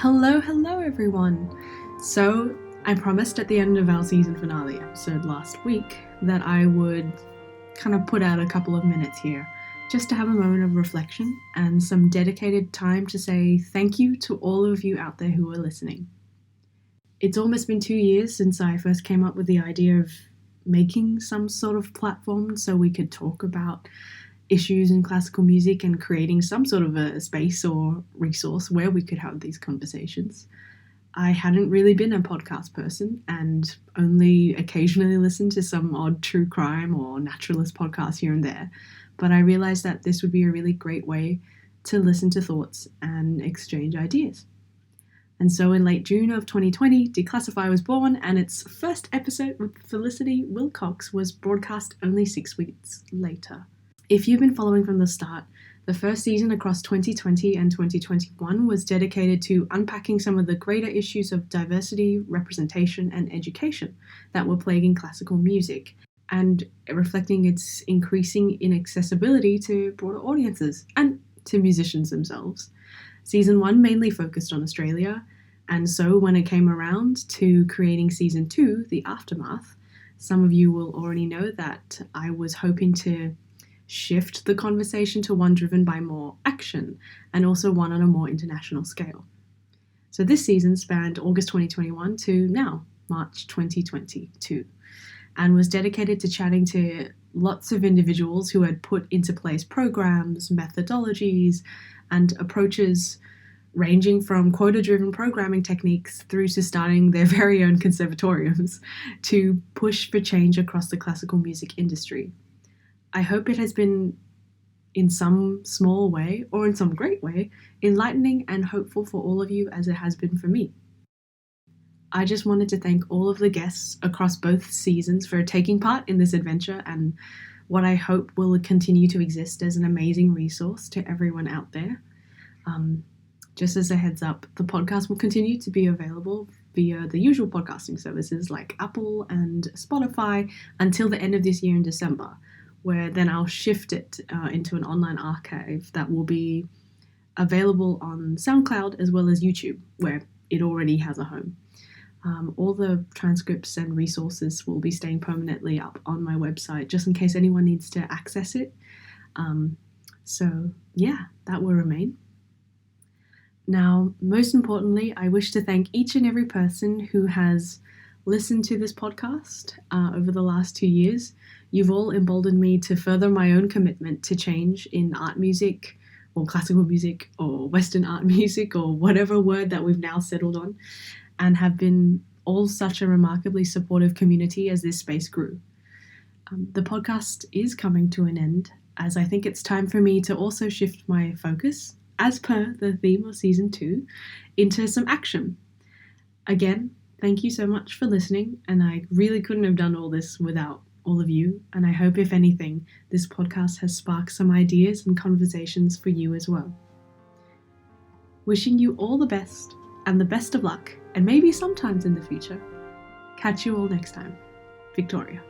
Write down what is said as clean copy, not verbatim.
Hello everyone! So, I promised at the end of our season finale episode last week that I would kind of put out a couple of minutes here just to have a moment of reflection and some dedicated time to say thank you to all of you out there who are listening. It's almost been 2 years since I first came up with the idea of making some sort of platform so we could talk about issues in classical music and creating some sort of a space or resource where we could have these conversations. I hadn't really been a podcast person and only occasionally listened to some odd true crime or naturalist podcasts here and there, but I realized that this would be a really great way to listen to thoughts and exchange ideas. And so in late June of 2020, Declassify was born, and its first episode with Felicity Wilcox was broadcast only 6 weeks later. If you've been following from the start, the first season across 2020 and 2021 was dedicated to unpacking some of the greater issues of diversity, representation, and education that were plaguing classical music, and reflecting its increasing inaccessibility to broader audiences and to musicians themselves. Season 1 mainly focused on Australia, and so when it came around to creating Season 2, The Aftermath, some of you will already know that I was hoping to shift the conversation to one driven by more action and also one on a more international scale. So this season spanned August 2021 to now, March 2022, and was dedicated to chatting to lots of individuals who had put into place programs, methodologies, and approaches ranging from quota-driven programming techniques through to starting their very own conservatoriums to push for change across the classical music industry. I hope it has been, in some small way, or in some great way, enlightening and hopeful for all of you as it has been for me. I just wanted to thank all of the guests across both seasons for taking part in this adventure and what I hope will continue to exist as an amazing resource to everyone out there. Just as a heads up, the podcast will continue to be available via the usual podcasting services like Apple and Spotify until the end of this year in December, where then I'll shift it into an online archive that will be available on SoundCloud as well as YouTube, where it already has a home. All the transcripts and resources will be staying permanently up on my website, just in case anyone needs to access it. So yeah, that will remain. Now, most importantly, I wish to thank each and every person who has listened to this podcast over the last 2 years. You've all emboldened me to further my own commitment to change in art music, or classical music, or Western art music, or whatever word that we've now settled on, and have been all such a remarkably supportive community as this space grew. The podcast is coming to an end, as I think it's time for me to also shift my focus, as per the theme of Season 2, into some action. Again, thank you so much for listening, and I really couldn't have done all this without all of you, and I hope, if anything, this podcast has sparked some ideas and conversations for you as well. Wishing you all the best, and the best of luck, and maybe sometimes in the future. Catch you all next time. Victoria.